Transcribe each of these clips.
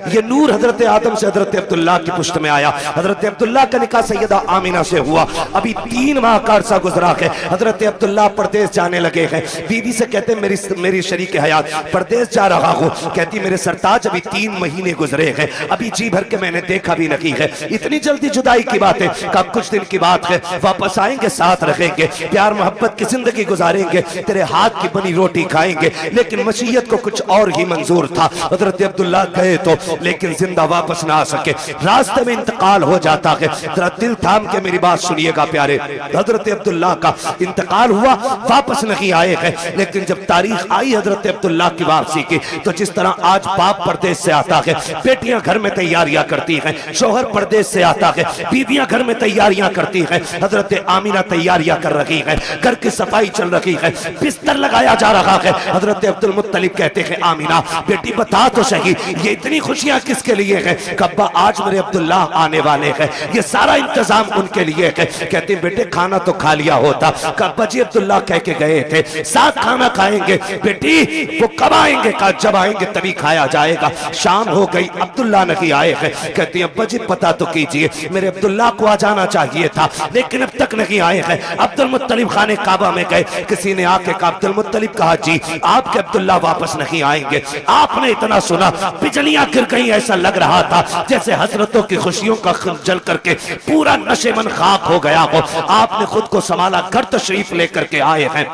ये नूर हजरत आदम से हजरत अब्दुल्ला की पुश्त में आया। हजरत अब्दुल्ला का निकाह सैयदा आमिना से हुआ। अभी 3 माह का अरसा गुजरा है। हजरत अब्दुल्ला परदेश जाने लगे हैं। बीवी से कहते मेरी शरीक हयात परदेश जा रहा हूँ। कहती मेरे सरताज अभी 3 महीने गुजरे हैं, अभी जी भर के मैंने देखा भी नहीं है, इतनी जल्दी जुदाई की बात है? कब कुछ दिन की बात है, वापस आएंगे, साथ रहेंगे, प्यार मोहब्बत की जिंदगी गुजारेंगे, तेरे हाथ की बनी रोटी खाएंगे। लेकिन मसीयत को कुछ और ही मंजूर था। हजरत अब्दुल्ला गए तो, लेकिन जिंदा वापस ना आ सके, रास्ते में इंतकाल हो जाता है। जरा दिल थाम के मेरी बात सुनिएगा प्यारे, हजरत अब्दुल्ला का इंतकाल हुआ, वापस नहीं आए हैं। लेकिन जब तारीख आई हजरत अब्दुल्ला की वापसी की, तो जिस तरह आज बाप परदेश से आता है, बेटियां घर में तैयारियां करती हैं, शोहर परदेश से आता है, बीवियां घर में तैयारियां करती हैं, हजरत आमिना तैयारियां कर रही है, घर की सफाई चल रही है, बिस्तर लगाया जा रहा है। हजरत अब्दुल मुत्तलिब कहते हैं आमिना बेटी बता तो सही, ये इतनी खुशियां किसके लिए है? कब्बा आज मेरे अब्दुल्ला आने वाले हैं, ये सारा इंतजाम उनके लिए है। कहते बेटे खाना तो खा लिया होता। कब्बा जी अब्दुल्ला कह के गए थे साथ खाना खाएंगे। बेटी वो कब आएंगे? कहा जब आएंगे तभी खाया जाएगा। शाम हो गई, अब्दुल्ला नहीं आए हैं। कहती हैं अब्बा जी पता तो कीजिए, मेरे अब्दुल्ला को आ जाना चाहिए था, लेकिन अब तक नहीं आए हैं। अब्दुल मुत्तलिब खाने काबा में गए, किसी ने आके कहा अब्दुल मुत्तलिब कहा जी आपके अब्दुल्ला वापस नहीं आएंगे। आपने इतना सुना, बिजलियां गिर गई, ऐसा लग रहा था जैसे हसरतों की खुशियों का जल करके पूरा नशेमन खाक हो गया हो। आपने खुद को संभाला, घर तशरीफ लेकर के आए हैं।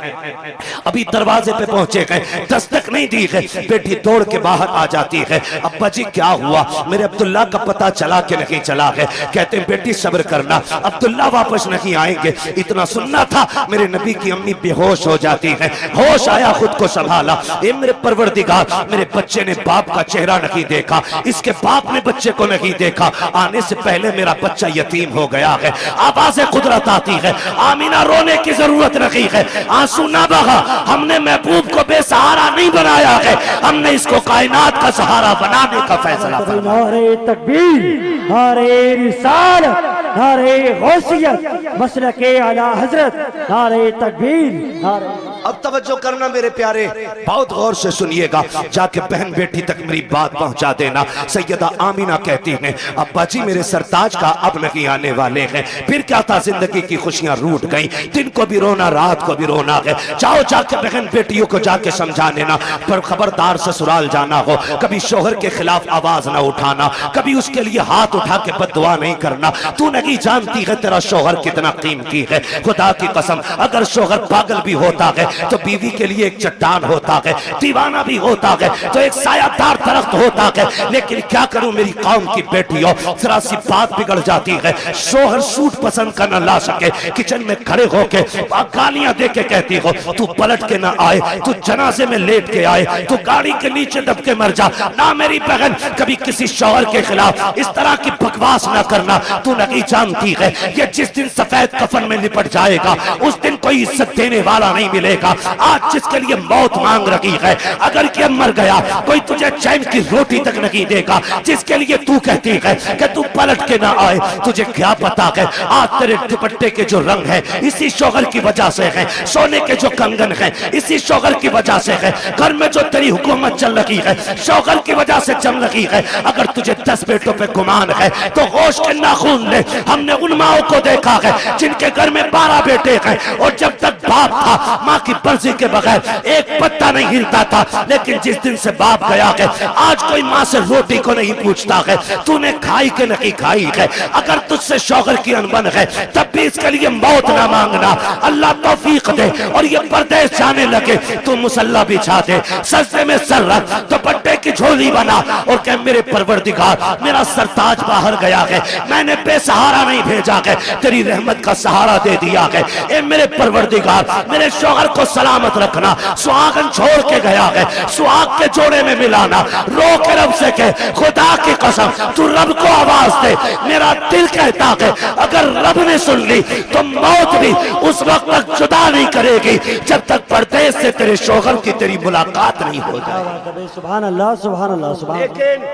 अभी दरवाजे पे पहुंचे गए, दस्तक नहीं दी है, बेटी दौड़ के बाहर आ जाती है। अब्बा जी क्या हुआ? मेरे अब्दुल्ला का पता चला कि नहीं चला है? कहते हैं बेटी सब्र करना, अब्दुल्ला वापस नहीं आएंगे। इतना सुनना था, मेरे नबी की अम्मी बेहोश हो जाती है। होश आया, खुद को संभाला, ये मेरे परवरदिगार, मेरे बच्चे ने बाप का चेहरा नहीं देखा, इसके बाप ने बच्चे को नहीं देखा, आने से पहले मेरा बच्चा यतीम हो गया है। आवाज़े कुदरत आती है, आमीना रोने की जरूरत नहीं है, आंसू ना बहा। हमने महबूब को बेसहारा नहीं बनाया है, हमने इसको कायनात का सहारा बनाने का फैसला किया। नारे तकबीर, नारे रिसालत, नारे गौसियत, मसलके आला हजरत, नारे तकबीर, नारे। अब तवज्जो करना मेरे प्यारे, बहुत गौर से सुनिएगा, जाके बहन बेटी तक मेरी बात पहुंचा देना। सैयदा आमिना कहती हैं अब्बा जी मेरे सरताज का अब नहीं आने वाले हैं। फिर क्या था, जिंदगी की खुशियां रूठ गई, दिन को भी रोना, रात को भी रोना है। जाओ जाके बहन बेटियों को जाके समझा देना, पर खबरदार ससुराल जाना हो, कभी शोहर के खिलाफ आवाज ना उठाना, कभी उसके लिए हाथ उठा के बद्दुआ नहीं करना। तू नहीं जानती है तेरा शोहर कितना कीमती है। खुदा की कसम, अगर शोहर पागल भी होता है तो बीवी के लिए एक चट्टान होता है, दीवाना भी होता है तो एक सायादार दरख्त होता है। लेकिन क्या करूं मेरी कौम की बेटियों, जरा सी बात बिगड़ जाती है, शोहर सूट पसंद कर न ला सके, किचन में खड़े होके गालियां दे के कहती हो तू पलट के ना आए, तू जनाजे में लेट के आए, तू गाड़ी के नीचे दब के मर जा। ना मेरी बहन, कभी किसी शोहर के खिलाफ इस तरह की बकवास ना करना। तू नहीं जानती है ये जिस दिन सफेद कफन में लिपट जाएगा उस दिन कोई इज्जत देने वाला नहीं मिलेगा। आज जिसके लिए मौत मांग रही है, अगर ये मर गया कोई तुझे चैन की रोटी तक नहीं देगा। जिसके लिए तू कहती है कि तू पलट के ना आए, तुझे क्या पता है आज तेरे दुपट्टे के जो रंग है इसी शोहर की वजह से है, सोने के जो कंगन है इसी शोहर की वजह से है, घर में जो तेरी हुकूमत चल रही है शोहर की वजह से चल रही है। अगर तुझे 10 बेटों पे गुमान है तो होश के नाखून ले। हमने उन माओं को देखा है जिनके घर में 12 बेटे हैं और जब तक बाप था माँ की मर्जी के बगैर एक पत्ता नहीं हिलता था। लेकिन जिस दिन से बाप गया है आज कोई माँ से रोटी को नहीं पूछता है, तूने खाई के नहीं खाई है। अगर तुझसे शौहर की अनबन है तब भी इसके लिए मौत ना मांगना। अल्लाह तौफीक दे और ये परदेश जाने लगे, तू मुसल्ला बिछा दे, सजदे में सर रख, दुपट्टे की झोली बना और कह मेरे परवरदिगार मेरा सरताज बाहर गया है, मैंने बेसहारा नहीं भेजा है, तेरी रहमत का सहारा दे दिया है। ए मेरे परवरदिगार मेरे शौहर को सलामत रखना, सुहागन छोड़ के गया है, सुहाग के जोड़े में मिलाना। रो के रब से कह खुदा की कसम तू रब को आवाज दे। मेरा दिल कहता है अगर रब ने सुन ली तो मौत भी उस वक्त तक जुदा नहीं करेगी जब तक परदेश से तेरे शौहर की तेरी मुलाकात नहीं हो जाए। सुभान अल्लाह, सुभान अल्लाह, सुभान। लेकिन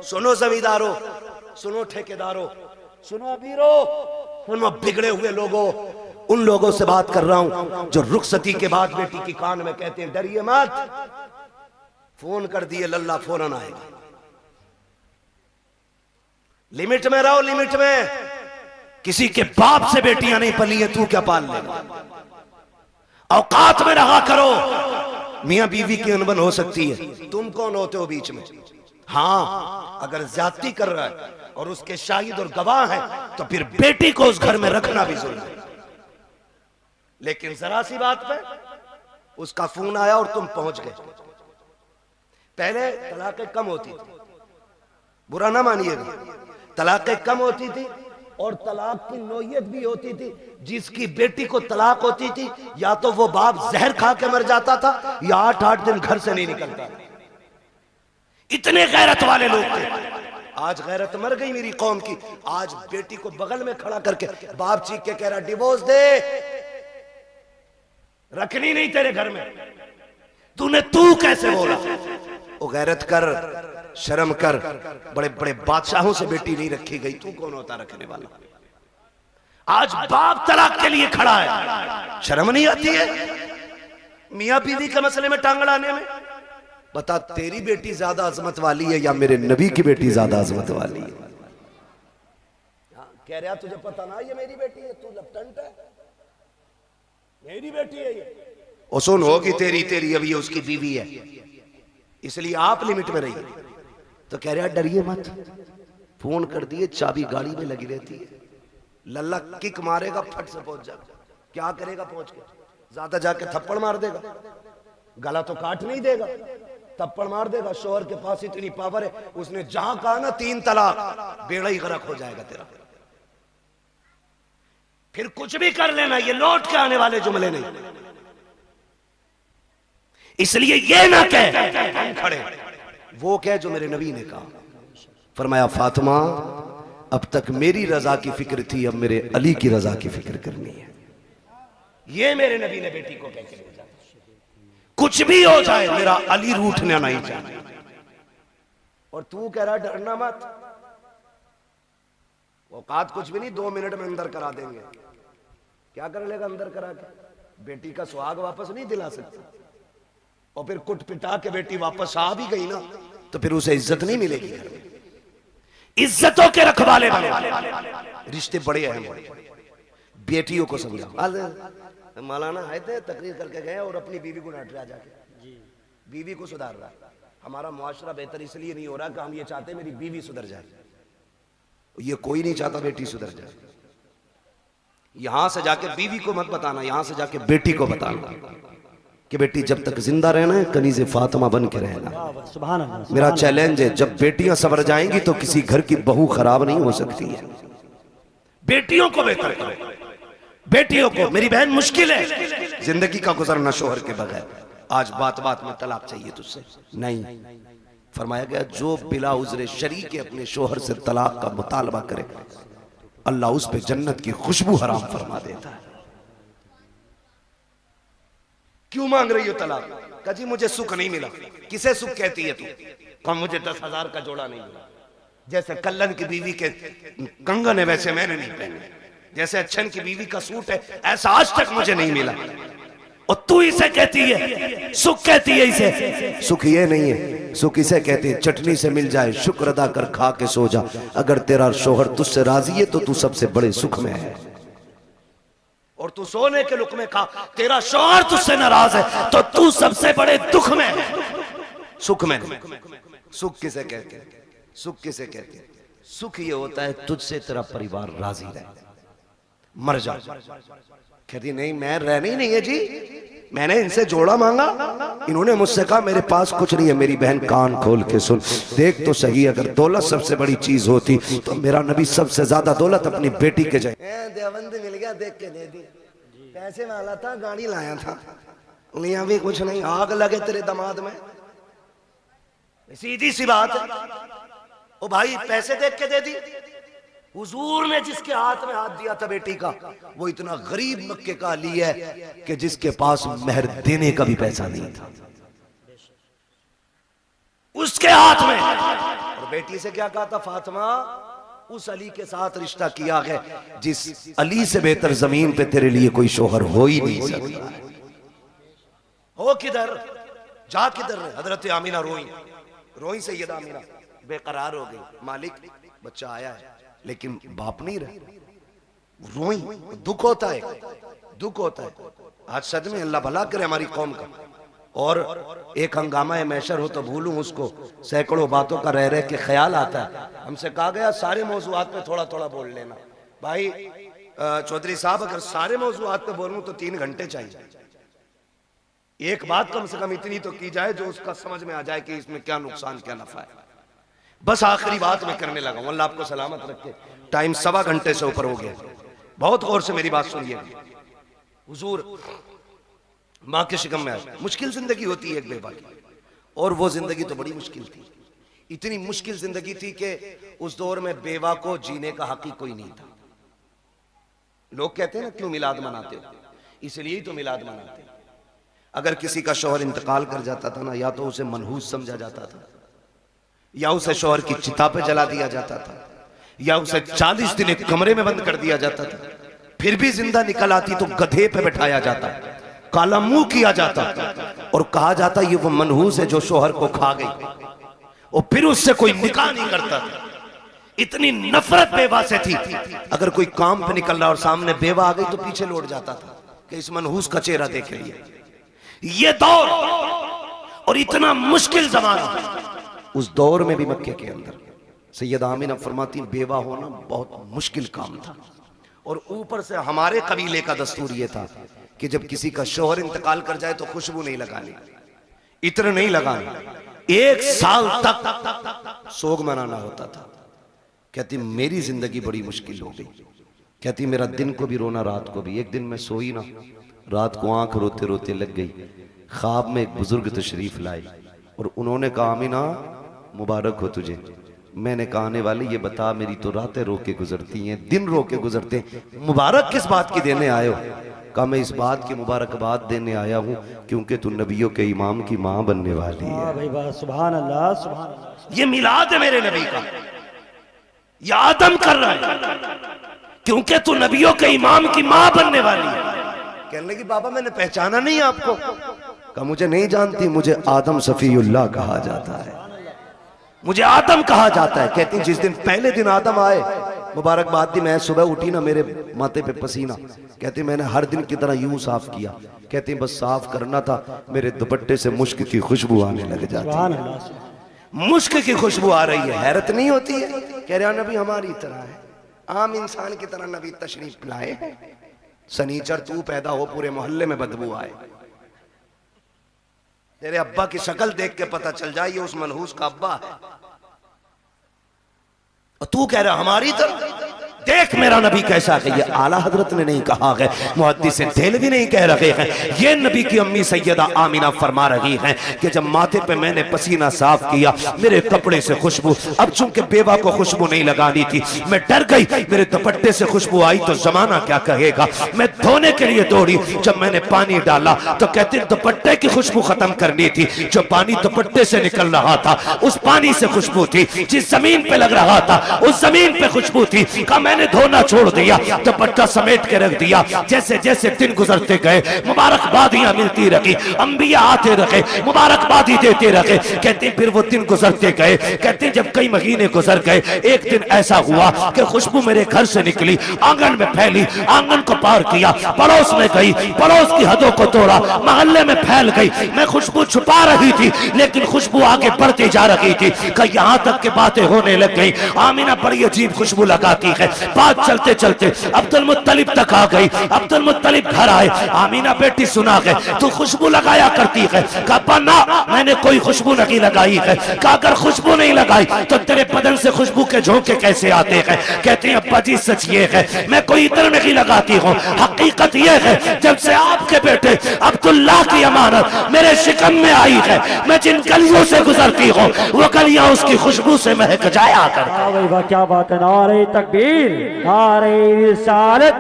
सुनो जमींदारों, सुनो ठेकेदारों, सुनो अमीरों, सुनो बिगड़े हुए लोगों, उन लोगों से बात कर रहा हूं जो रुखसती के बाद बेटी की कान में कहते हैं डरिए मत, फोन कर दिए लल्ला फौरन आएगा। लिमिट में रहो, लिमिट में। किसी के बाप से बेटियां नहीं पली हैं, तू क्या पाल लेगा? औकात में रहा करो। मियां बीवी की अनबन हो सकती है, तुम कौन होते हो बीच में? हाँ, अगर ज्यादती कर रहा है और उसके शाहिद और गवाह हैं तो फिर बेटी को उस घर में रखना भी जरूरी है। लेकिन जरा सी बात पे उसका फोन आया और तुम पहुंच गए। पहले तलाकें कम होती थी, बुरा ना मानिएगा, तलाकें कम होती थी और तलाक की नौयत भी होती थी। जिसकी बेटी को तलाक होती थी या तो वो बाप जहर खा के मर जाता था या 8-8 दिन घर से नहीं निकलता। इतने गैरत वाले लोग थे। आज गैरत मर गई मेरी कौम की। आज बेटी को बगल में खड़ा करके बाप चीख के कह रहा डिवोर्स दे, रखनी नहीं तेरे घर में। तू कैसे बोला? वो गैरत कर, शर्म कर। बड़े बड़े बादशाहों से बेटी नहीं रखी गई, तू कौन होता रखने वाला? आज बाप तलाक के लिए खड़ा है, शर्म नहीं आती है मियां बीवी के मसले में टांग अड़ाने में? बता, तेरी बेटी ज्यादा अजमत वाली है या मेरे नबी की बेटी ज्यादा अजमत वाली है? कह रहा तुझे पता ना ये मेरी बेटी है, तू लपटंट है, मेरी बेटी है ये। और सुन, होगी तेरी अब ये उसकी बीवी है, इसलिए आप लिमिट में रहिए। तो कह रहा डरिए मत, फोन कर दिए, चाबी गाड़ी में लगी रहती है, लल्ला किक मारेगा, फट से पहुंच जाएगा। क्या करेगा पहुंच के? ज्यादा जाके थप्पड़ मार देगा, गला तो काट नहीं देगा, थप्पड़ मार देगा। शोहर के पास इतनी पावर है, उसने जहां कहा ना 3 तलाक, बेड़ा ही गरक हो जाएगा तेरा। फिर कुछ भी कर लेना, ये लौट के आने वाले जुमले नहीं। इसलिए ये ना कह हम खड़े, वो कह जो मेरे नबी ने कहा। फरमाया फातिमा, अब तक मेरी रजा की फिक्र थी, अब मेरे अली की रजा की फिक्र करनी है। ये मेरे नबी ने बेटी को कह के भेजा। कुछ भी हो जाए मेरा अली रूठना नहीं चाहिए। और तू कह रहा डरना मत, औकात कुछ भी नहीं, 2 मिनट में अंदर करा देंगे। क्या कर लेगा अंदर करा के? बेटी का सुहाग वापस नहीं दिला सकता। और फिर कुट पिटा के बेटी वापस आ भी गई ना, तो फिर उसे इज्जत नहीं मिलेगी घर में। इज्जतों के रखवाले बने, रिश्ते बड़े अहम हैं। बेटियों को समझाओ। मौलाना आए थे, तकरीर करके गए और अपनी बीवी को डांट रहा जाके, बीवी को सुधार रहा। हमारा मुआशरा बेहतर इसलिए नहीं हो रहा कि हम ये चाहते मेरी बीवी सुधर जाए। ये कोई नहीं चाहता बेटी सुधर जाए। यहां से जाके बीवी को मत बताना, यहां से जाके बेटी को बताना कि बेटी जब तक जिंदा रहना है कनीज़े फातिमा बन के रहना। सुभान अल्लाह। मेरा चैलेंज है, जब बेटियां सवर जाएंगी तो किसी घर की बहू खराब नहीं हो सकती है। बेटियों को बेहतर करो, बेटियों को। मेरी बहन, मुश्किल है जिंदगी का गुजरना शोहर के बगैर। आज बात बात में तलाक चाहिए तुझसे, नहीं। फरमाया गया जो बिला उज़्र शरी के अपने शोहर से तलाक का मुतालबा करे, अल्लाह उस पे जन्नत की खुशबू हराम फरमा देता है। क्यों मांग रही हो तलाक? कहा जी मुझे सुख नहीं मिला। किसे सुख कहती है तू? कहा मुझे 10,000 का जोड़ा नहीं मिला। जैसे कल्लन की बीवी के कंगन है वैसे मैंने नहीं पहने, जैसे अच्छन की बीवी का सूट है ऐसा आज तक मुझे नहीं मिला। और तू इसे कहती है सुख, कहती है इसे सुख? ये नहीं है, सुख इसे कहते हैं चटनी से मिल जाए शुक्र अदा कर खा के सो जा। अगर तेरा शोहर तुझसे राजी है तो तू सबसे बड़े सुख में है। और तू सोने के लुक़मे खा, तेरा शोहर तुझसे नाराज है तो तू सबसे बड़े दुख में है, सुख में नहीं। सुख किसे कहते हैं? सुख किसे कहते हैं? सुख ये होता है तुझसे तेरा परिवार राजी रहे, मर जा। कहती नहीं मैं रहना ही नहीं है जी, मैंने इनसे जोड़ा मांगा, इन्होंने मुझसे कहा मेरे पास कुछ नहीं है। मेरी बहन कान खोल के सुन, देख तो सही, अगर दौलत सबसे बड़ी चीज होती तो मेरा नबी सबसे ज्यादा दौलत अपनी बेटी के जाए। देवबंद मिल गया, देख के दे दी, पैसे वाला था, गाड़ी लाया था, उन्हें भी कुछ नहीं, आग लगे तेरे दामाद में। सीधी सी बात है। ओ भाई पैसे देख के दे दी। हुजूर ने जिसके हाथ में हाथ दिया था बेटी का, वो इतना गरीब मक्के का अली है कि जिसके पास मेहर देने का भी पैसा नहीं था, उसके हाथ में। और बेटी से क्या कहा था? फातिमा उस अली के साथ रिश्ता किया है जिस अली से बेहतर जमीन पे तेरे लिए कोई शोहर हो ही नहीं सकता। हो किधर, जा किधर? हजरत आमीना रोई, रोई सैयदा आमीना बेकरार हो गई, मालिक बच्चा आया है लेकिन बाप नहीं रहा, रोई, दुख होता है, दुख होता है। आज सदमे, अल्लाह भला करे हमारी कौम का। और एक हंगामा मैशर हो तो भूलूं उसको, सैकड़ों बातों का रह के ख्याल आता है। हमसे कहा गया सारे मौजूआत पे थोड़ा थोड़ा बोल लेना। भाई चौधरी साहब, अगर सारे मौजूआत पे बोलूं तो 3 घंटे चाहिए। एक बात कम से कम इतनी तो की जाए जो उसका समझ में आ जाए कि इसमें क्या नुकसान क्या नफा है। बस आखिरी बात मैं करने लगा हूं, अल्लाह आपको सलामत रखे। टाइम 1.25 घंटे से ऊपर हो गया। बहुत गौर से मेरी बात सुनिए। हुजूर माँ के शिकम में आए, मुश्किल जिंदगी होती है एक बेवा की, और वो जिंदगी तो बड़ी मुश्किल थी। इतनी मुश्किल जिंदगी थी कि उस दौर में बेवा को जीने का हक ही कोई नहीं था। लोग कहते हैं ना क्यों मिलाद मनाते हो, इसलिए ही तो मिलाद मनाते हैं। अगर किसी का शौहर इंतकाल कर जाता था ना, या तो उसे मनहूस समझा जाता था, या उसे शौहर की चिता पे जला दिया जाता था, या उसे 40 दिन एक कमरे में बंद कर दिया जाता था। फिर भी जिंदा निकल आती तो गधे पे बैठाया जाता, काला मुंह किया जाता और कहा जाता ये वो मनहूस है जो शौहर को खा गई, और फिर उससे कोई निकाह नहीं करता था। इतनी नफरत बेवा से थी, अगर कोई काम पे निकल रहा और सामने बेवा आ गई तो पीछे लौट जाता था कि इस मनहूस का चेहरा देख रही है। ये दौर और इतना मुश्किल जमाना, उस दौर में भी मक्के के अंदर सैयदा आमिना फरमाती बेवा होना बहुत मुश्किल काम था। और ऊपर से हमारे कबीले का दस्तूर ये था कि जब किसी का शौहर इंतकाल कर जाए तो खुशबू नहीं लगानी, इत्र नहीं लगानी, 1 साल तक सोग मनाना होता था। कहती मेरी जिंदगी बड़ी मुश्किल हो गई। कहती मेरा दिन को भी रोना, रात को भी। एक दिन मैं सोई ना, रात को आंख रोते रोते लग गई। ख्वाब में एक बुजुर्ग तशरीफ लाए और उन्होंने कहा आमिना मुबारक हो तुझे। मैंने कहा आने वाले ये बता, मेरी तो रातें रो के गुजरती हैं, दिन रो के गुजरते हैं, मुबारक किस बात की देने आए हो? कहा मैं इस बात की मुबारकबाद देने आया हूँ क्योंकि तू नबियों के इमाम की माँ बनने वाली है। भाई बात, सुभान अल्लाह, सुभान अल्लाह। ये मिलाद है मेरे नबी का, ये आदम कर रहा है क्योंकि तू नबियों के इमाम की माँ बनने वाली है। कहने लगी बाबा मैंने पहचाना नहीं आपको। कहा मुझे नहीं जानती, मुझे आदम सफीउल्लाह कहा जाता है, मुझे आदम कहा जाता है। कहती जिस दिन पहले दिन आदम आए, मुबारकबाद दी, मैं सुबह उठी ना मेरे माथे पे पसीना। कहती मैंने हर दिन की तरह यूं साफ किया। कहती बस साफ करना था, मेरे दुपट्टे से मुश्क की खुशबू आने लग जाती। मुश्क की खुशबू आ रही है, हैरत नहीं होती है? कह रहा नबी हमारी तरह है, आम इंसान की तरह नबी तशरीफ लाए। सनीचर तू पैदा हो पूरे मोहल्ले में बदबू आए, तेरे अब्बा की शक्ल देख के पता चल जाए ये उस मनहूस का अब्बा है, और तू कह रहा हमारी तरह। देख मेरा नबी कैसा है। ये आला हजरत ने नहीं कहा है, मुहद्दिस देहलवी नहीं कह रहे हैं, ये नबी की अम्मी सैयदा आमिना फरमा रही हैं कि जब माथे पे मैंने पसीना साफ किया, मेरे कपड़े से खुशबू, अब चूंकि बेवा को खुशबू नहीं लगानी थी, मैं डर गई, मेरे दुपट्टे से खुशबू आई तो जमाना क्या कहेगा। मैं धोने के लिए दौड़ी, जब मैंने पानी डाला तो कहते दुपट्टे की खुशबू खत्म करनी थी। जो पानी दुपट्टे से निकल रहा था उस पानी से खुशबू थी, जिस जमीन पे लग रहा था उस जमीन पे खुशबू थी। मैंने धोना छोड़ दिया, दुपट्टा समेट के रख दिया। जैसे जैसे दिन गुजरते गए मुबारकबादियां मिलती रही, अंबिया आते रहे, मुबारकबादी देते रहे। कहते फिर वो दिन गुजरते गए। कहते जब कई महीने गुजर गए, एक दिन ऐसा हुआ कि खुशबू मेरे घर से निकली, आंगन में फैली, आंगन को पार किया, पड़ोस में गई, पड़ोस की हदों को तोड़ा, मोहल्ले में फैल गई। मैं खुशबू छुपा रही थी लेकिन खुशबू आगे बढ़ती जा रही थी कि यहाँ तक के बातें होने लग गई। आमिना बड़ी अजीब खुशबू लगाती है। बात चलते चलते अब्दुल मुत्तलिब तक आ गई। अब्दुल मुत्तलिब घर आए, आमीना बेटी सुना है तू खुशबू लगाया करती है। कहा ना मैंने कोई खुशबू नहीं लगाई है। कहा अगर खुशबू नहीं लगाई तो तेरे बदन से खुशबू के झोंके कैसे आते हैं? कहते हैं अब्बा जी सच ये है मैं कोई इत्र नहीं लगाती हूँ, हकीकत ये है जब से आपके बेटे अब्दुल्लाह की अमानत मेरे शिकम में आई है, मैं जिन गलियों से गुजरती हूँ वो गलियां उसकी खुशबू से महक जाया कर। क्या बात है, नारे तकबीर, नारे रिसालत।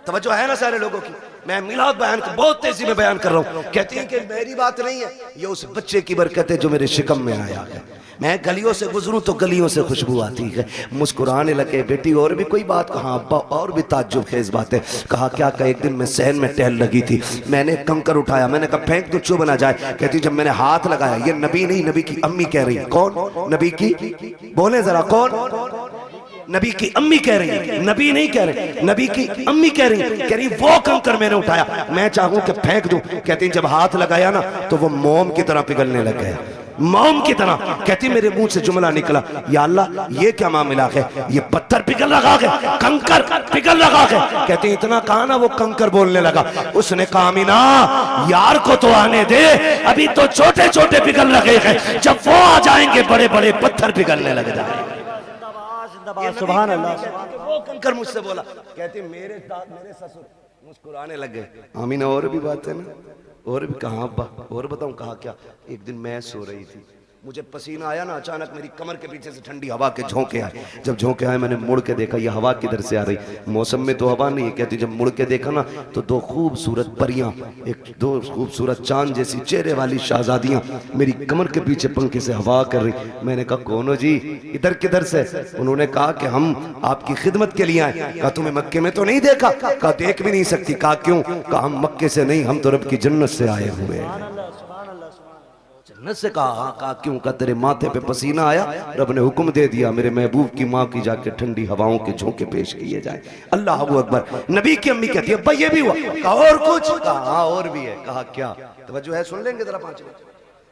तवज्जो है ना सारे लोगों की? मैं मिलाद बयान को बहुत तेजी में बयान कर रहा हूँ। कहती है कि मेरी बात नहीं है, ये उस बच्चे की बरकत है जो मेरे शिकम में आया है। मैं गलियों से गुजरूं तो गलियों से खुशबू आती है। मुस्कुराने लगे। बेटी और भी कोई बात? कहा अब्बा और भी ताज्जुब खेज बात है। कहा क्या? का एक दिन मैं सहन में टहल लगी थी, मैंने कंकर उठाया, मैंने कहा फेंक तो चुभ ना जाए। कहती जब मैंने हाथ लगाया, ये नबी नहीं, नबी की अम्मी कह रही है। कौन? नबी की, बोले जरा कौन? नबी की अम्मी कह रही है, नबी नहीं कह रहे, नबी की अम्मी कह रही वो कंकर मैंने उठाया, मैं चाहूं कि फेंक दूं। कहती जब हाथ लगाया ना तो वो मोम की तरह पिघलने लग गया, मोम की तरह। कहती मेरे मुंह से जुमला निकला, या अल्लाह ये क्या मामला है, ये पत्थर पिघल रहा है, कंकर पिघल रहा है। कहती इतना कहा ना वो कंकर बोलने लगा। उसने कहा आमीना यार को तो आने दे, अभी तो छोटे छोटे पिघल रहे हैं, जब वो आ जाएंगे बड़े बड़े पत्थर पिघलने लग जाएंगे। सुभान अल्लाह। वो कंकर मुझसे बोला। कहती मेरे ससुर मुस्कुराने लग गए। आमीना और भी बात है ना, और भी कहा अब्बा और बताऊं? कहा क्या? एक दिन मैं सो रही थी, मुझे पसीना आया ना, अचानक मेरी कमर के पीछे से ठंडी हवा के झोंके आए। जब झोंके आए मैंने मुड़ के देखा, ये हवा किधर से आ रही? मौसम में तो हवा नहीं है। कहती जब मुड़ के देखा ना तो दो खूबसूरत परियां, दो खूबसूरत चांद जैसी चेहरे वाली शहजादियां मेरी कमर के पीछे पंखे से हवा कर रही। मैंने कहा कौन हो जी, इधर किधर से? उन्होंने कहा कि हम आपकी खिदमत के लिए आए। कहा तुम्हें मक्के में तो नहीं देखा? कहा देख भी नहीं सकती। कहा क्यों? कहा हम मक्के से नहीं, हम तो रब की जन्नत से आए हुए हैं। जन्नत से? कहा क्यों? का तेरे माथे पे पसीना आया, रब ने हुक्म दे दिया मेरे महबूब की माँ की जाके ठंडी हवाओं के झोंके पेश किए जाए। अल्लाह अकबर। नबी की अम्मी कहती है भाई ये भी हुआ? कहा और कुछ? कहा और भी है। कहा क्या? तवज्जो है, सुन लेंगे जरा 5 मिनट,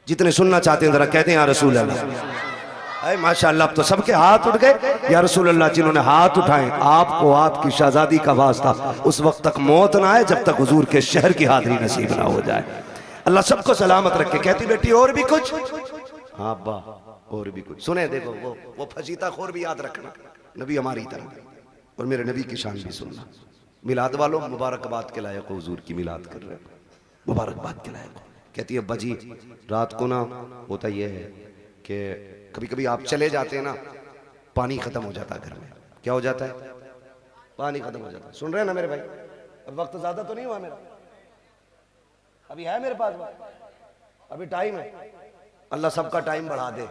जितने सुनना चाहते हैं जरा कहते हैं या रसूल अल्लाह। माशाअल्लाह, अब तो सबके हाथ उठ गए या रसूल अल्लाह। जिन्होंने हाथ उठाए आपको आपकी शहजादी का वास्ता उस वक्त तक मौत ना आए जब तक हुजूर के शहर की हाजिरी नसीब ना हो जाए। अल्लाह सबको सलामत रखे। कहती बेटी और भी कुछ? हाँ अब्बा और भी कुछ। सुने देखो वो फजीता खोर भी याद रखना, नबी हमारी तरह, और मेरे नबी की शान भी सुनना। मिलाद वालों मुबारकबाद के लायक हो, हुजूर की मिलाद कर रहे हो, मुबारकबाद के लायक हो। कहती है अब्बा जी रात को ना होता यह है कि कभी कभी आप चले जाते हैं ना, पानी खत्म हो जाता है घर में। क्या हो जाता है? पानी खत्म हो जाता है। सुन रहे हैं ना मेरे भाई? अब वक्त ज्यादा तो नहीं हुआ मेरा, अभी है मेरे पास वक्त, अभी टाइम है। अल्लाह सबका टाइम बढ़ा दे।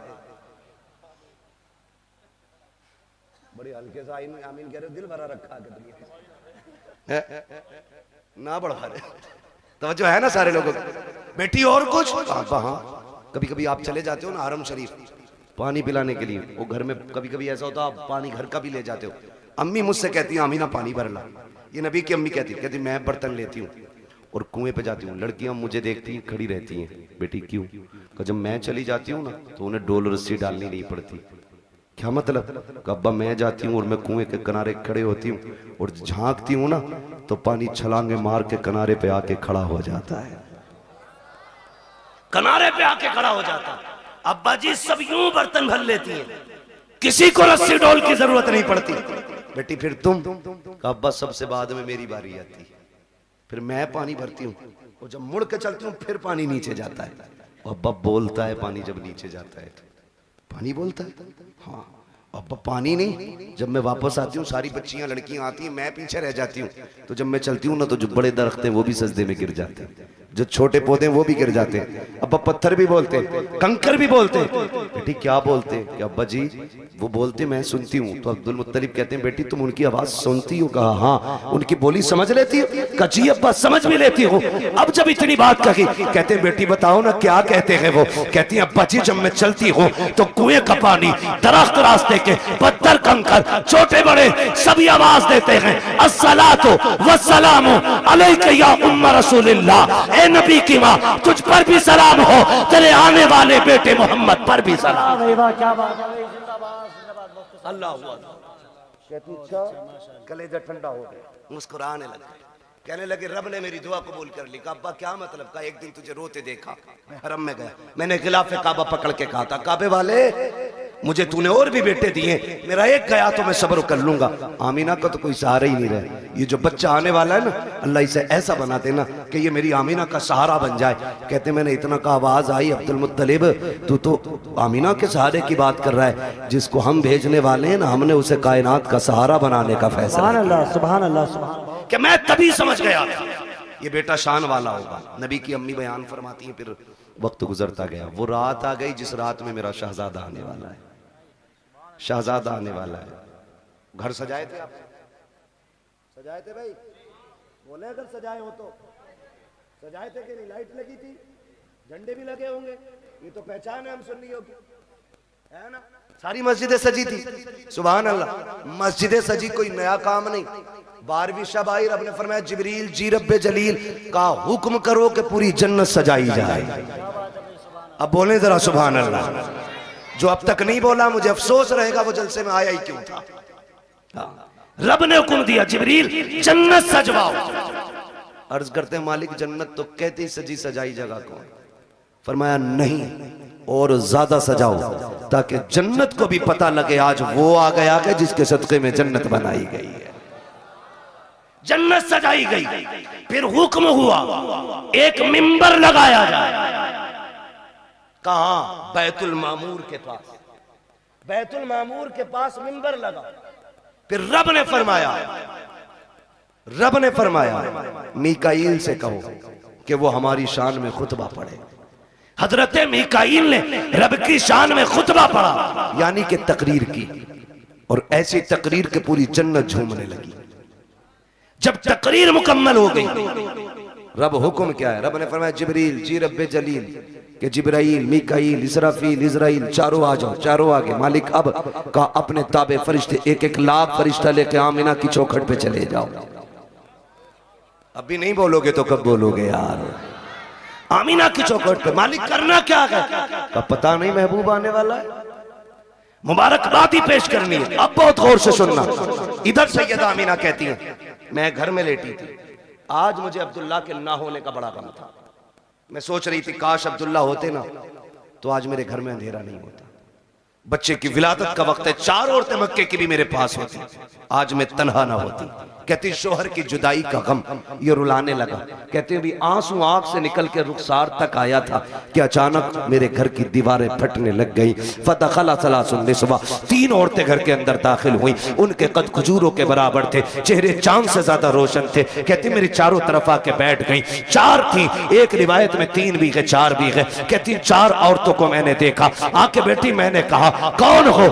बड़ी हल्के से आमीन कह रहे, दिल भरा रखा है ना बढ़ा रहे। तवज्जो है ना सारे लोगों को? बेटी और कुछ? हाँ कभी कभी आप चले जाते हो ना हरम शरीफ पानी पिलाने के लिए, वो घर में कभी कभी ऐसा होता आप पानी घर का भी ले जाते हो। अम्मी मुझसे कहती है आमीना पानी भर ला। ये नबी की अम्मी कहती मैं बर्तन लेती हूँ और कुएं पे जाती हूँ। लड़कियां मुझे देखती हैं, खड़ी रहती हैं। बेटी क्यों? जब मैं चली जाती हूँ ना तो उन्हें डोल रस्सी डालनी नहीं पड़ती। क्या मतलब? अब्बा मैं जाती हूँ और मैं कुएं के किनारे खड़े होती हूँ और झांकती हूँ ना तो पानी छलांगे मार के किनारे पे आके खड़ा हो जाता है, किनारे पे आके खड़ा हो जाता है। अब्बा जी सब यूं बर्तन भर लेती हैं, किसी को रस्सी डोल की जरूरत नहीं पड़ती। बेटी फिर तुम? अब्बा सबसे बाद में मेरी बारी आती है, फिर मैं पानी भरती हूँ और जब मुड़ के चलती हूँ फिर पानी नीचे जाता है। अब्बा बोलता है पानी जब नीचे जाता है तो पानी बोलता है। हाँ अब्बा पानी नहीं, जब मैं वापस आती हूँ सारी बच्चियां लड़कियां आती हैं, मैं पीछे रह जाती हूँ। तो जब मैं चलती हूँ ना तो जो बड़े दरख्त हैं वो भी सजदे में गिर जाते हैं, जो छोटे पौधे हैं वो भी गिर जाते हैं। अब्बा पत्थर भी बोलते हैं, कंकर भी बोलते हैं। बेटी क्या बोलते हैं? कि अब्बा जी वो बोलते मैं सुनती हूँ। तो अब्दुल मुत्तलिब कहते हैं बेटी तुम उनकी आवाज सुनती हो? कहा हाँ। उनकी बोली समझ लेती हो? कहा जी अब्बा समझ भी लेती हो। अब जब इतनी बात कही कहते बेटी बताओ ना क्या कहते हैं वो? कहती है अब्बा जी जब मैं चलती हूँ तो कुएं का पानी, दरख्त, रास्ते के पत्थर, कंकर, छोटे बड़े सभी आवाज देते हैं अस्सलातु वस्सलामु अलैका या उम्मा रसूलिल्लाह। ए नबी की माँ तुझ पर भी सलाम हो, तेरे आने वाले बेटे मोहम्मद पर भी सलाम। अल्लाह कहती अच्छा कलेजा ठंडा हो गया, मुस्कुराने लगे, कहने लगे रब ने मेरी दुआ कबूल कर ली। अब्बा क्या मतलब? का एक दिन तुझे रोते देखा, मैं हरम में गया, मैंने गिलाफे काबा पकड़ के कहा था काबे वाले मुझे तूने और भी बेटे दिए, मेरा एक गया तो मैं सब्र कर लूंगा। आमीना का तो कोई सहारा ही नहीं रहा। ये जो बच्चा आने वाला है ना अल्लाह इसे ऐसा बना देना कि ये मेरी आमीना का सहारा बन जाए। कहते मैंने इतना का आवाज आई अब्दुल मुत्तलिब तू तो आमीना के सहारे की बात कर रहा है, जिसको हम भेजने वाले हैं ना हमने उसे कायनात का सहारा बनाने का फैसला। सुभान अल्लाह सुभान अल्लाह सुभान। कि मैं तभी समझ गया ये बेटा शान वाला होगा। नबी की अम्मी बयान फरमाती हैं फिर वक्त गुजरता गया। वो रात आ गई जिस रात में मेरा शहजादा आने वाला है, शहजादा आने वाला है। घर सजाए थे आप? सजाए थे भाई? बोले अगर सजाए हो तो सजाए थे कि नहीं? लाइट लगी थी, झंडे भी लगे होंगे, ये तो पहचान है हम सुन्नियों की, है ना? सारी मस्जिदें सजी थी। सुभान अल्लाह। मस्जिदें सजी कोई नया काम नहीं। 12वीं शब आई, रब ने फरमाया जिब्रील जी रब्बे जलील का हुक्म करो कि पूरी जन्नत सजाई जाए। अब बोले जरा सुभान अल्लाह। जो अब तक नहीं बोला मुझे अफसोस रहेगा वो जलसे में आया ही क्यों था। रब ने हुक्म दिया जिब्रील जन्नत सजवाओ। अर्ज करते हैं मालिक जन्नत तो कहते ही सजी सजाई जगह कौन? फरमाया नहीं और ज्यादा सजाओ ताकि जन्नत को भी पता लगे आज वो आ गया कि जिसके सदके में जन्नत बनाई गई है। जन्नत सजाई गई। फिर हुक्म हुआ एक मिंबर लगाया जाए। कहां? बैतुल मामूर के पास। बैतुल मामूर के पास मिंबर लगा। फिर रब ने फरमाया मीकाईल से कहो कि वो हमारी शान में खुतबा पढ़े। हजरत मीकाईल ने रब की शान में खुतबा पढ़ा, यानी कि तकरीर की, और ऐसी तकरीर के पूरी जन्नत झूमने लगी। जब तकरीर मुकम्मल हो गई, रब हुक्म क्या है? रब ने फरमाया जिब्रील जी रब्बे जलील कि जिब्राइल, मीकाईल, इसराफील, इजराइल चारों आ जाओ। चारों आगे। मालिक अब का अपने ताबे फरिश्ते 1-1 लाख फरिश्ता लेके आमिना की चौखट पे चले जाओ। अभी नहीं बोलोगे तो कब बोलोगे यार? आमिना की चौखट पे। मालिक करना क्या है? का पता नहीं, महबूब आने वाला है, मुबारकबाद ही पेश करनी है। अब बहुत गौर से सुनना। इधर सैयदा आमिना कहती है मैं घर में लेटी थी, आज मुझे अब्दुल्ला के ना होने का बड़ा गम था। मैं सोच रही थी काश अब्दुल्ला होते ना तो आज मेरे घर में अंधेरा नहीं होता। बच्चे की विलादत का वक्त है, 4 औरतें मक्के की भी मेरे पास होती, आज मैं तन्हा ना होती। कहती शोहर की जुदाई का गम ये रुलाने लगा। कहते भी आंसू आंख से निकल के रुखसार तक आया था कि अचानक मेरे घर की दीवारें फटने लग गई। फतखला सलासुन निस्वा, 3 औरतें घर के अंदर दाखिल हुई। उनके कद खजूरों के बराबर थे, चेहरे चांद से ज्यादा रोशन थे। कहती मेरी चारों तरफ आके बैठ गई। 4 थी, एक रिवायत में 3 भी गए, 4 भी गए। कहती 4 औरतों को मैंने देखा, आके बैठी। मैंने कहा कौन हो?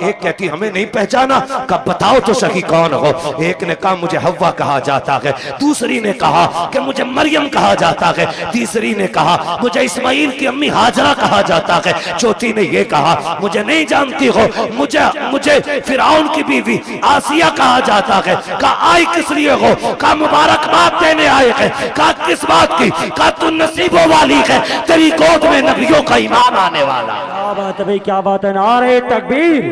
एक कहती हमें नहीं पहचाना। कहा बताओ तो सही कौन हो? एक ने कहा मुझे हव्वा कहा जाता है, दूसरी ने कहा कि मुझे मरियम कहा जाता है, तीसरी ने कहा मुझे इस्माइल की अम्मी हाजरा कहा जाता है, चौथी ने यह कहा मुझे नहीं जानती हो, मुझे फिरौन की बीवी आसिया कहा जाता है। कहा आई किस लिए हो? कहा मुबारकबाद देने आए हैं। कहा किस बात की? कहा तू नसीबों वाली है, तेरी गोद में नबियों का ईमान आने वाला। क्या बात है भाई, क्या बात है। नारे तकबीर,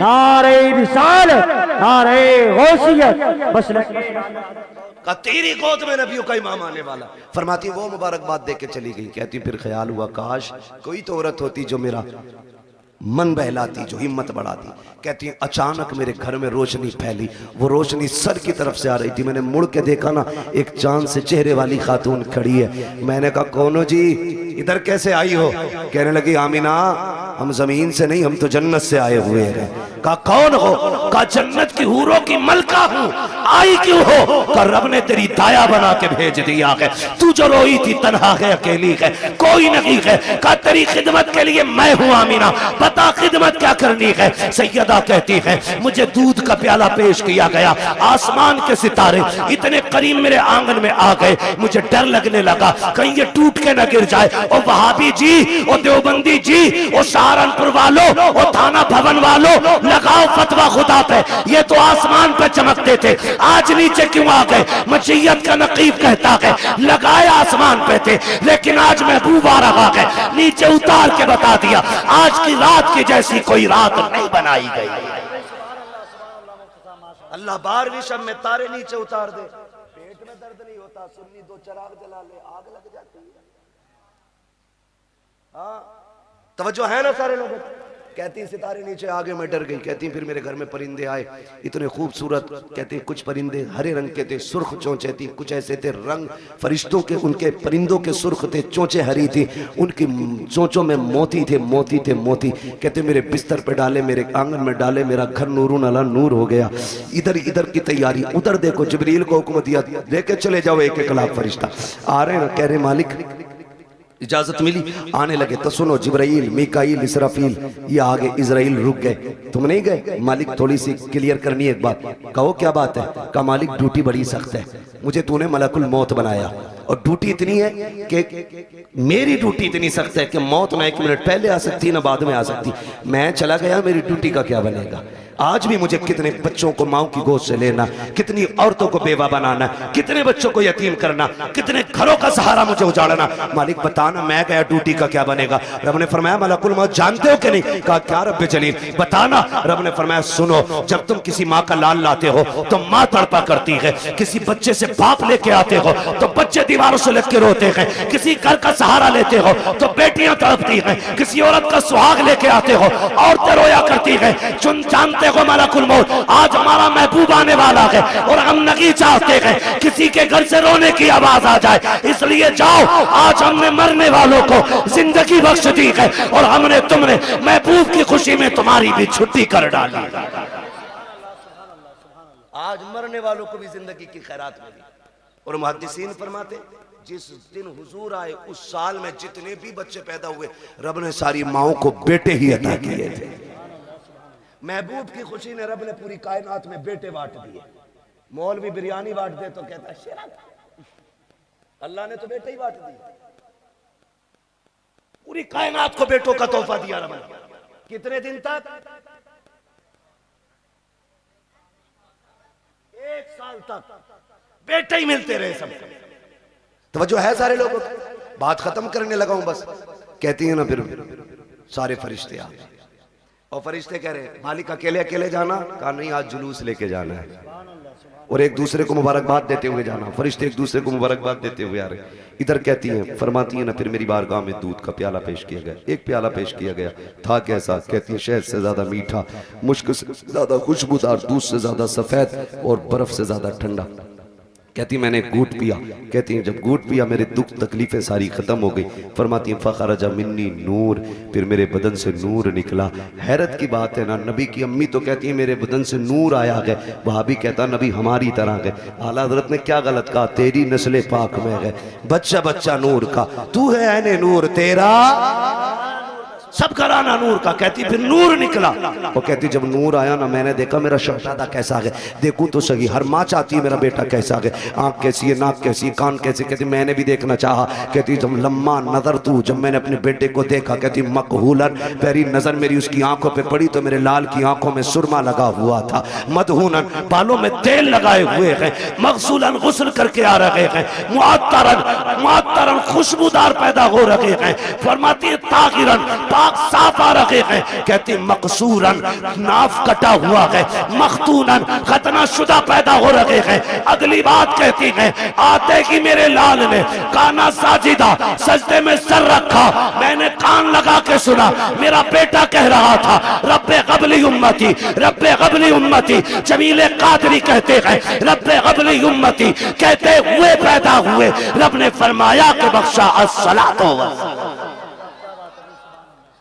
नारे रिसालत, नारे गौसियत। बस का तेरी गोद में नबियों का इमाम आने वाला। फरमाती वो मुबारकबाद दे के चली गई। कहती फिर ख्याल हुआ काश कोई तो औरत होती जो मेरा मन बहलाती, जो हिम्मत बढ़ाती। कहती अचानक मेरे घर में रोशनी फैली, वो रोशनी सर की तरफ से आ रही थी। मैंने मुड़ के देखा ना, एक चांद से चेहरे वाली खातून खड़ी है। मैंने कहा कौन हो जी, इधर कैसे आई हो? कहने लगी आमिना हम जमीन से नहीं, हम तो जन्नत से आए हुए हैं। कहा कौन हो? कहा जन्नत की हूरों की मलका हूं। आई क्यों हो? कहा रब ने तेरी दाया बना के भेज दिया है। तू जो रोई थी तन्हा है, अकेली है, कोई नहीं है। कहा तेरी खिदमत के लिए मैं हूं आमिना, बता खिदमत क्या करनी है? सैयदा कहती है मुझे दूध का प्याला पेश किया गया, आसमान के सितारे इतने करीब मेरे आंगन में आ गए, मुझे डर लगने लगा कहीं ये टूट के न गिर जाए। और वहाबी जी, और देवबंदी जी, और सहारनपुर वालों, और थाना भवन वालों, लगाओ फतवा खुदा पे। ये तो आसमान पे चमकते थे, आज नीचे क्यों आ गए? मशीयत का नकीब कहता है लगाए आसमान पे थे, लेकिन आज महबूब आ रहा है, नीचे उतार के बता दिया आज की रात की जैसी कोई रात नहीं बनाई गई। अल्लाह 12वीं शब में तारे नीचे उतार दे, पेट में दर्द नहीं होता, सुन्नी 2 चिराग जला ले आग लग जाती है। हाँ तवज्जो है ना सारे लोग? कहती सितारे नीचे आगे मैं डर गई। कहती फिर मेरे घर में परिंदे आए, इतने खूबसूरत। कहते कुछ परिंदे हरे रंग के थे, सुर्ख चोंचे थी, कुछ ऐसे थे रंग फरिश्तों के, उनके परिंदों के सुर्ख थे, चोंचे हरी थी, उनकी चोंचों में मोती थे, मोती थे मोती। कहते मेरे बिस्तर पे डाले, मेरे आंगन में डाले, मेरा घर नूरून अला नूर हो गया। इधर की तैयारी, उधर देखो जिब्रील को हुक्म दिया लेके चले जाओ 1-1 लाख फरिश्ता। आ रहे ना, कह रहे मालिक इजाजत मिली, आने लगे तो सुनो, जिब्राइल, मीकाईल, इसराफील ये आगे, इजराइल रुक गए। तुम नहीं गए? मालिक थोड़ी सी क्लियर करनी है एक बात। कहो क्या बात है? कहा मालिक ड्यूटी बड़ी सख्त है, मुझे तूने मलकुल मौत बनाया और ड्यूटी इतनी है कि मेरी ड्यूटी इतनी सख्त है कि मौत ना 1 मिनट पहले आ सकती ना बाद में आ सकती। मैं चला गया, मेरी ड्यूटी का क्या बनेगा? आज भी मुझे कितने बच्चों को माओ की गोद से लेना, कितनी औरतों को बेवा बनाना, कितने बच्चों को यतीम करना, कितने घरों का सहारा मुझे उजाड़ना। मालिक बताना, मैं गया ड्यूटी का क्या बनेगा? रब ने फरमाया मलकुल मौत जानते हो कि नहीं? कहा क्या रब जलील बताना। रब ने फरमाया सुनो, जब तुम किसी माँ का लाल लाते हो तो माँ तड़पा करती है, किसी बच्चे से बाप लेके आते हो तो बच्चे दीवारों से लग के रोते हैं, किसी घर का सहारा लेते हो तो बेटियां तड़पती हैं, किसी औरत का सुहाग लेके आते हो औरतें रोया करती हैं। जानते हो मलकुल मौत आज हमारा महबूब आने वाला है और हम नहीं चाहते हैं किसी के घर से रोने की आवाज आ जाए, इसलिए जाओ, आज हमने मरने वालों को जिंदगी बख्श दी है और हमने तुमने महबूब की खुशी में तुम्हारी भी छुट्टी कर डाली। आज मरने वालों को भी जिंदगी की खैरात मिली। और मुहद्दिसीन फरमाते जिस दिन हुजूर आए उस साल में जितने भी बच्चे पैदा हुए रब ने सारी माओं को बेटे ही अता किए थे। महबूब की खुशी ने रब ने पूरी कायनात में बेटे बांट दिए। मौलवी बिरयानी बांट दे तो कहता है अल्लाह ने तो बेटे ही बांट दिए। पूरी कायनात को बेटों का तोहफा दिया रब ने। कितने दिन तक? 1 साल तक बेटे ही मिलते रहे सबको। तवज्जो है सारे लोगों को? बात खत्म करने लगा हूं बस। कहती है ना फिर सारे फरिश्ते आ गए और फरिश्ते कह रहे मालिक अकेले अकेले जाना? कहा नहीं, आज जुलूस लेके जाना है और एक दूसरे को मुबारकबाद देते हुए जाना। फरिश्ते एक दूसरे को मुबारकबाद देते हुए आ रहे। इधर कहती हैं, फरमाती है ना, फिर मेरी बारगाह में दूध का प्याला पेश किया गया। एक प्याला पेश किया गया, था कैसा? कहती है शहद से ज्यादा मीठा, मुश्क से ज्यादा खुशबूदार, दूध से ज्यादा सफेद और बर्फ से ज्यादा ठंडा। कहती मैंने घूट पिया। कहती हैं जब घूट पिया मेरे दुख तकलीफें सारी खत्म हो गई। फरमाती हैं फखरजा मिन्नी नूर, फिर मेरे बदन से नूर निकला। हैरत की बात है ना, नबी की अम्मी तो कहती है मेरे बदन से नूर आया है, वहां भी कहता नबी हमारी तरह है। आला हज़रत ने क्या गलत कहा? तेरी नस्ल पाक में है, बच्चा बच्चा नूर का, तू है ऐने नूर, तेरा सब घराना नूर का। कहती फिर नूर निकला। वो कहती जब नूर आया ना, मैंने देखा मेरा शहजादा कैसा है, देखूं तो सही। हर माँ चाहती है मेरा बेटा कैसा है, आंख कैसी है, नाक कैसी है, कान कैसे। कहती मैंने भी देखना चाहा। कहती जब लम्मा नजर तू, जब मैंने अपने बेटे को देखा, कहती मकहूलन, पहली नजर मेरी उसकी आंखों पे पड़ी तो मेरे लाल की आंखों में सुरमा लगा हुआ था। मदहूनन, बालों में तेल लगाए हुए हैं। मगसूलन, गुस्ल करके आ रहे हैं। मुअत्तरन, मुअत्तरन, खुशबूदार पैदा हो रहे हैं। फरमाती है ताहिरन, साफ आ रहे हैं। कहती मकसूरन, नाफ कटा हुआ है। मखतूनन, खतना शुदा पैदा हो रहे हैं। अगली बात कहती है आते ही मेरे लाल ने काना साजिदा, सजदे में सर रखा। मैंने कान लगा के सुना, मेरा बेटा कह रहा था रब्बे क़ब्ली उम्मती, रब्बे क़ब्ली उम्मती। जमीले कादरी कहते हैं रब्बे क़ब्ली उम्मती, कहते हुए पैदा हुए। रब ने फरमाया कि बख्शा अस्सलातो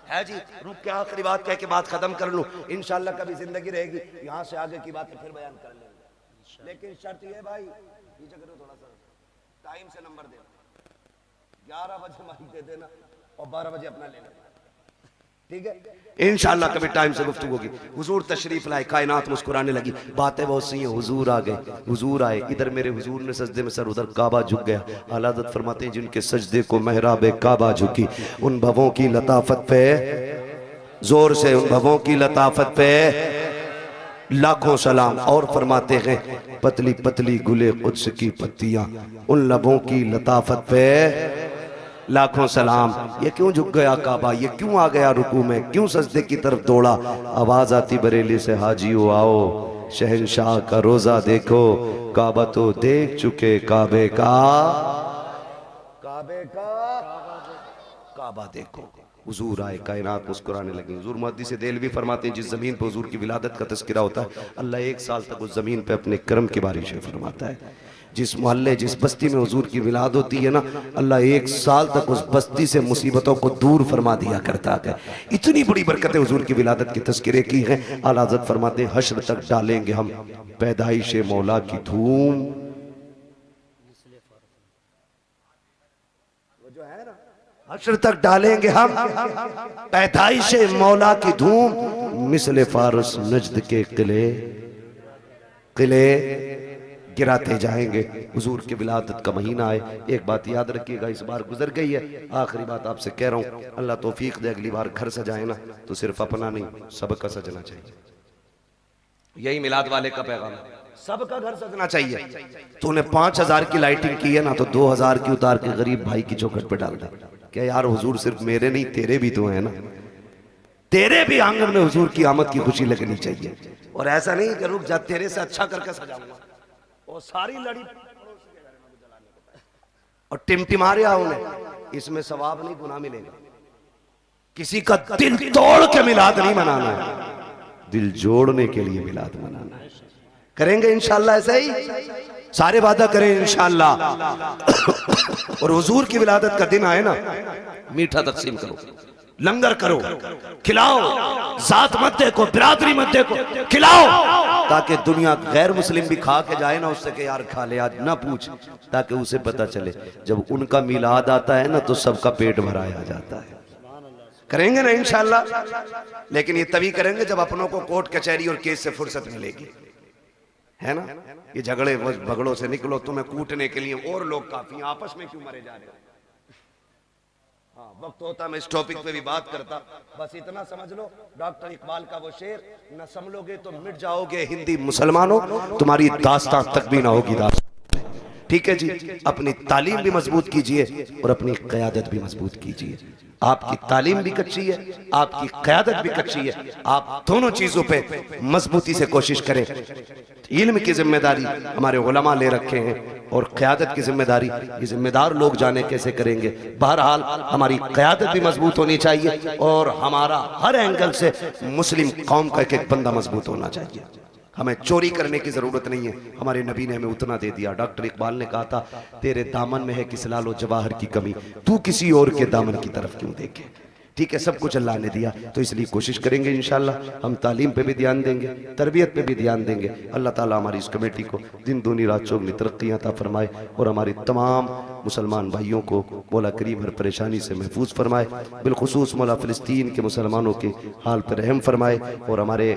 है जी। रुक के आखिरी बात कह के बात खत्म कर लूं। इंशाल्लाह कभी जिंदगी रहेगी यहां से आगे की बातें फिर बयान कर लेंगे। लेकिन शर्त ये भाई, नीचे करो थोड़ा सा, टाइम से नंबर देना। 11 बजे माइक दे देना और 12 बजे अपना ले लेना, ठीक है? इंशाल्लाह कभी टाइम से गुफ्तगू होगी। हुजूर तशरीफ लाए, कायनात मुस्कुराने लगी। बातें बहुत सी हैं। हुजूर आ गए, हुजूर आए, इधर मेरे हुजूर ने सजदे में सर, उधर काबा झुक गया। आला हज़रत फरमाते हैं जिनके सजदे को महराबे काबा झुकी, उन भवों की लताफत पे, जोर से, उन भवों की लताफत पे लाखों सलाम। और फरमाते हैं पतली पतली गुले कुद्स की पत्तियां, उन लबों की लताफत पे लाखों सलाम। ये क्यों झुक गया काबा, ये क्यों आ गया रुकू में, क्यों सजदे की तरफ दौड़ा? आवाज आती बरेली से हाजियो आओ, शहंशाह का रोजा देखो। काबा तो देख चुके, काबे का, काबे का काबा देखो। हुजूर आए, कायनात मुस्कुराने लगी। हुजूर मुहद्दिस देलवी फरमाते हैं जिस जमीन पर हुजूर की विलादत का तज़किरा होता है, अल्लाह 1 साल तक उस जमीन पे अपने करम की बारिशें फरमाता है। जिस मोहल्ले, जिस बस्ती में हुजूर की विलादत होती है ना, अल्लाह 1 साल तक उस बस्ती से मुसीबतों को दूर फरमा दिया करता है। इतनी बड़ी बरकतें हुजूर की विलादत की तज़किरे की हैं। आला हज़रत फरमाते हैं हश्र तक डालेंगे हम पैदाइश मौला की धूम। वो जो है ना हश्र तक डालेंगे हम पैदाइश मौला की धूम, मिसले फारस नजद के किले किले गिराते जाएंगे। हुजूर की विलादत का महीना है। एक बात याद रखिएगा, इस बार गुजर गई है, आखिरी बात आपसे कह रहा हूँ, अल्लाह तौफीक दे अगली बार घर सजाए ना तो सिर्फ अपना नहीं सबका सजना चाहिए। यही मिलाद वाले का पैगाम है, सबका घर सजना चाहिए। तूने 5000 की लाइटिंग की है ना तो 2000 की उतार के गरीब भाई की चौखट पे डाल दे। क्या यार हुजूर सिर्फ मेरे नहीं तेरे भी तो है ना, तेरे भी आंगन में हुजूर की आमद की खुशी लगनी चाहिए। और ऐसा नहीं कि रुक जा तेरे से अच्छा करके सजाऊंगा, और सारी लड़ी और टिमटिमा रहा उन्हें, इसमें सवाब नहीं गुनाह मिलेगा। किसी का दिल तोड़ के मिलाद नहीं मनाना है, दिल जोड़ने के लिए मिलाद मनाना है। करेंगे इंशाल्लाह ऐसा ही, सारे वादा करें इंशाल्लाह। और हुजूर की विलादत का दिन आए ना, मीठा तकसीम करो, लंगर करो, खिलाओ, जात मत देखो, बिरादरी मत देखो, खिलाओ, ताकि दुनिया गैर मुस्लिम भी खा के जाए ना उससे कि यार खा ले आज, ना पूछ, ताकि उसे पता चले जब उनका मिलाद आता है ना तो सबका पेट भराया जाता है। करेंगे ना इंशाल्लाह, लेकिन ये तभी करेंगे जब अपनों को कोर्ट कचहरी और केस से फुर्सत मिलेगी, है ना। ये झगड़े भगड़ों से निकलो, तुम्हें कूटने के लिए और लोग काफी हैं, आपस में क्यों मरे जा रहे हो। हाँ, वक्त होता मैं इस टॉपिक पे भी बात करता, बस इतना समझ लो, डॉक्टर इकबाल का वो शेर, न संभलोगे तो मिट जाओगे हिंदी मुसलमानों, तुम्हारी दास्तां तक भी ना होगी दास्तां। ठीक है जी, अपनी तालीम भी मजबूत कीजिए और अपनी क़यादत भी मजबूत कीजिए। आपकी तालीम भी कच्ची है, आपकी क़यादत भी कच्ची है, आप दोनों चीजों पे मजबूती से कोशिश करें। इल्म की जिम्मेदारी हमारे उलमा ले रखे हैं और क़यादत की जिम्मेदारी ये जिम्मेदार लोग जाने कैसे करेंगे। बहरहाल हमारी क़यादत भी मजबूत होनी चाहिए और हमारा हर एंगल से मुस्लिम कौम का एक एक बंदा मजबूत होना चाहिए। हमें चोरी करने की जरूरत नहीं है, हमारे नबी ने हमें उतना दे दिया। डॉक्टर इकबाल ने कहा था, तेरे दामन में है किस लालो जवाहर की कमी, तू किसी और के दामन की तरफ क्यों देखे। ठीक है, सब कुछ अल्लाह ने दिया, तो इसलिए कोशिश करेंगे इंशाल्लाह हम तालीम पे भी ध्यान देंगे, तरबियत पे भी ध्यान देंगे। अल्लाह ताला हमारी इस कमेटी को दिन दूनी रात चौगनी तरक्की अता फरमाए और हमारी तमाम मुसलमान भाइयों को मौला करीम हर परेशानी से महफूज फरमाए। बिलखुसूस मौला फ़िलिस्तीन के मुसलमानों के हाल पर रहम फरमाए। और हमारे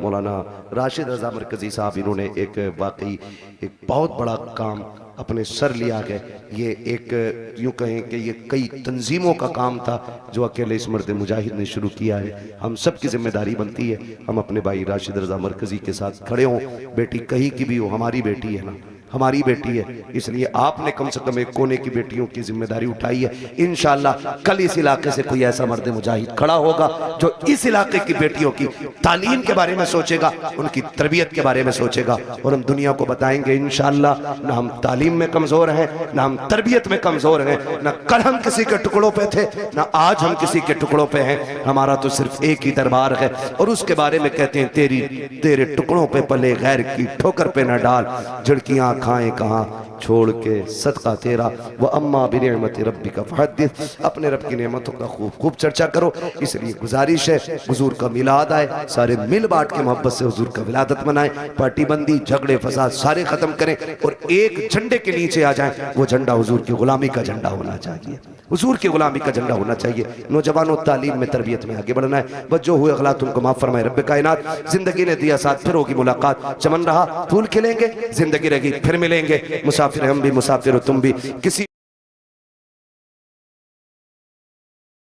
मौलाना राशिद रज़ा मरकज़ी साहब, इन्होंने एक वाकई एक बहुत बड़ा काम अपने सर लिया गए। ये एक यूँ कहें कि ये कई तंजीमों का काम था जो अकेले इस मर्द मुजाहिद ने शुरू किया है। हम सब की जिम्मेदारी बनती है हम अपने भाई राशिद रज़ा मरकज़ी के साथ खड़े हों। बेटी कहीं की भी हो, हमारी बेटी है ना, हमारी बेटी है, इसलिए आपने कम से कम एक कोने की बेटियों की जिम्मेदारी उठाई है। इंशाल्लाह कल इस इलाके से कोई ऐसा मर्द मुजाहिद खड़ा होगा जो इस इलाके की बेटियों की तालीम के बारे में सोचेगा, उनकी तरबियत के बारे में सोचेगा और हम दुनिया को बताएंगे इंशाल्लाह ना हम तालीम में कमजोर हैं, ना हम तरबियत में कमजोर हैं, ना कल हम किसी के टुकड़ों पे थे, ना आज हम किसी के टुकड़ों पे हैं। हमारा तो सिर्फ एक ही दरबार है और उसके बारे में कहते हैं, तेरे टुकड़ों पे पले गैर की ठोकर पे न डाल, झिड़कियां खाएं कहाँ छोड़ के सदका तेरा, वह अम्मा बिनिअमत रब्बिका फहद्दिस, अपने रब की नेमतों का खूब खूब चर्चा करो। इसलिए गुजारिश है हुजूर का मिलाद आए, सारे मिल बांट के मोहब्बत से हुजूर का विलादत मनाएं, पार्टी बंदी झगड़े फसाद सारे खत्म करें और एक झंडे के नीचे आ जाएं। वो झंडा हुजूर की गुलामी का झंडा होना चाहिए, हुजूर की गुलामी का झंडा होना चाहिए। नौजवानों तालीम में तरबियत में आगे बढ़ना है। बस जो हुए अगलात उनको माफ फरमाए रब्बे कायनात। जिंदगी ने दिया साथ, फिर होगी मुलाकात, चमन रहा फूल खिलेंगे, जिंदगी रहेगी फिर मिलेंगे। मुसाफिर हम भी, मुसाफिर हो तुम भी, किसी